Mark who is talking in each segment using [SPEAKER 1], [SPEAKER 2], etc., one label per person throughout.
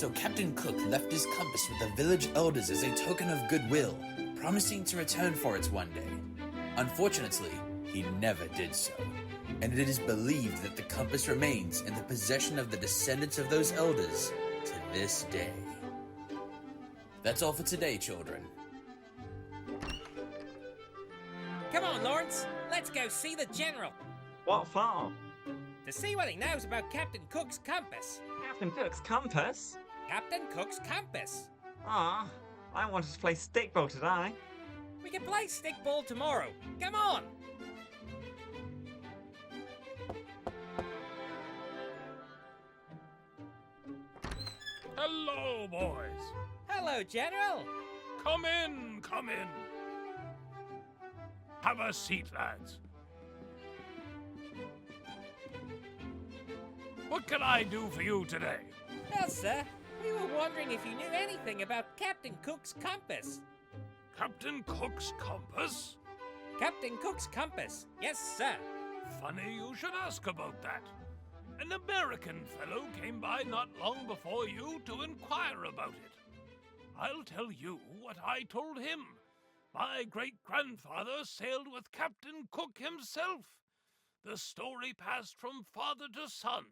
[SPEAKER 1] So Captain Cook left his compass with the village elders as a token of goodwill, promising to return for it one day. Unfortunately, he never did so, and it is believed that the compass remains in the possession of the descendants of those elders to this day. That's all for today, children.
[SPEAKER 2] Come on, Lawrence. Let's go see the General.
[SPEAKER 3] What for?
[SPEAKER 2] To see what he knows about Captain Cook's compass.
[SPEAKER 3] Captain Cook's compass?
[SPEAKER 2] Captain Cook's compass.
[SPEAKER 3] Ah, I wanted to play stickball today.
[SPEAKER 2] We can play stickball tomorrow. Come on.
[SPEAKER 4] Hello, boys.
[SPEAKER 2] Hello, General.
[SPEAKER 4] Come in, come in. Have a seat, lads. What can I do for you today?
[SPEAKER 2] Well, sir, we were wondering if you knew anything about Captain Cook's compass.
[SPEAKER 4] Captain Cook's compass?
[SPEAKER 2] Captain Cook's compass. Yes, sir.
[SPEAKER 4] Funny you should ask about that. An American fellow came by not long before you to inquire about it. I'll tell you what I told him. My great-grandfather sailed with Captain Cook himself. The story passed from father to son,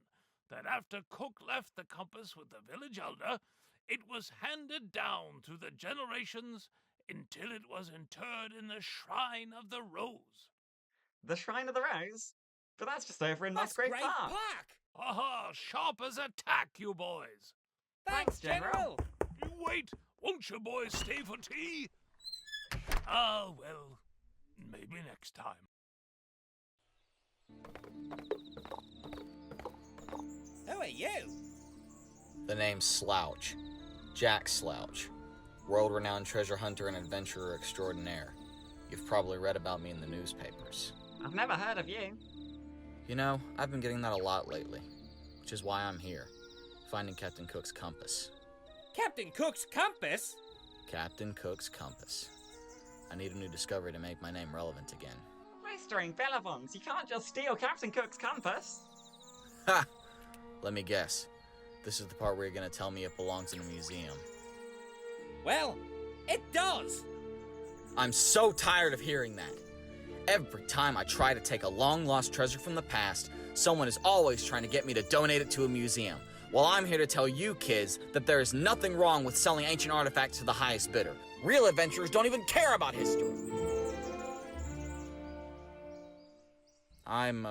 [SPEAKER 4] that after Cook left the compass with the village elder, it was handed down through the generations until it was interred in the Shrine of the Rose.
[SPEAKER 3] The Shrine of the Rose? But that's just over in Musgrave Park.
[SPEAKER 4] Aha, sharp as a tack, you boys.
[SPEAKER 2] Thanks, General.
[SPEAKER 4] Wait, won't you boys stay for tea? Ah, well, maybe next time.
[SPEAKER 2] Who are you?
[SPEAKER 5] The name's Slouch. Jack Slouch. World-renowned treasure hunter and adventurer extraordinaire. You've probably read about me in the newspapers.
[SPEAKER 3] I've never heard of you.
[SPEAKER 5] You know, I've been getting that a lot lately, which is why I'm here, finding Captain Cook's compass.
[SPEAKER 2] Captain Cook's compass?
[SPEAKER 5] Captain Cook's compass. I need a new discovery to make my name relevant again.
[SPEAKER 3] Blistering bellabongs, you can't just steal Captain Cook's compass.
[SPEAKER 5] Ha! Let me guess. This is the part where you're gonna tell me it belongs in a museum.
[SPEAKER 2] Well, it does.
[SPEAKER 5] I'm so tired of hearing that. Every time I try to take a long-lost treasure from the past, someone is always trying to get me to donate it to a museum. Well, I'm here to tell you kids that there is nothing wrong with selling ancient artifacts to the highest bidder. Real adventurers don't even care about history. I'm,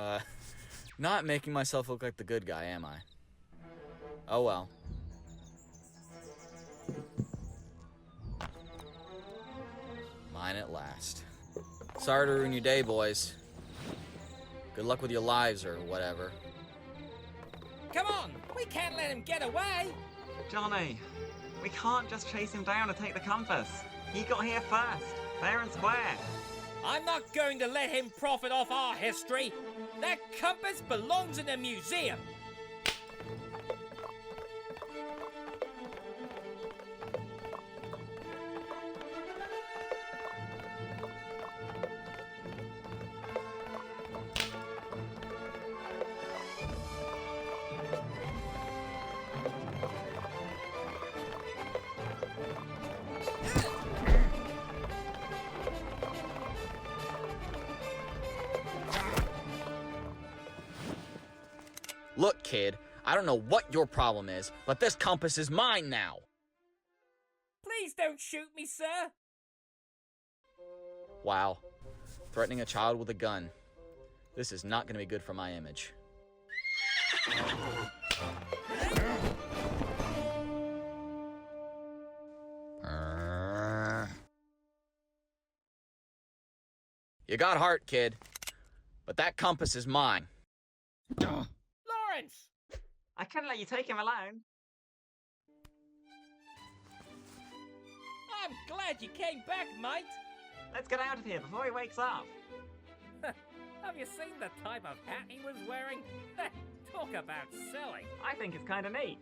[SPEAKER 5] not making myself look like the good guy, am I? Oh well. Mine at last. Sorry to ruin your day, boys. Good luck with your lives or whatever.
[SPEAKER 2] Come on, we can't let him get away.
[SPEAKER 3] Johnny, we can't just chase him down and take the compass. He got here first, fair and square.
[SPEAKER 2] I'm not going to let him profit off our history. That compass belongs in a museum.
[SPEAKER 5] Look, kid, I don't know what your problem is, but this compass is mine now.
[SPEAKER 2] Please don't shoot me, sir.
[SPEAKER 5] Wow. Threatening a child with a gun. This is not going to be good for my image. You got heart, kid. But that compass is mine.
[SPEAKER 2] Lawrence!
[SPEAKER 3] I couldn't let you take him alone.
[SPEAKER 2] I'm glad you came back, mate.
[SPEAKER 3] Let's get out of here before he wakes up.
[SPEAKER 2] Have you seen the type of hat he was wearing? Talk about silly.
[SPEAKER 3] I think it's kind of neat.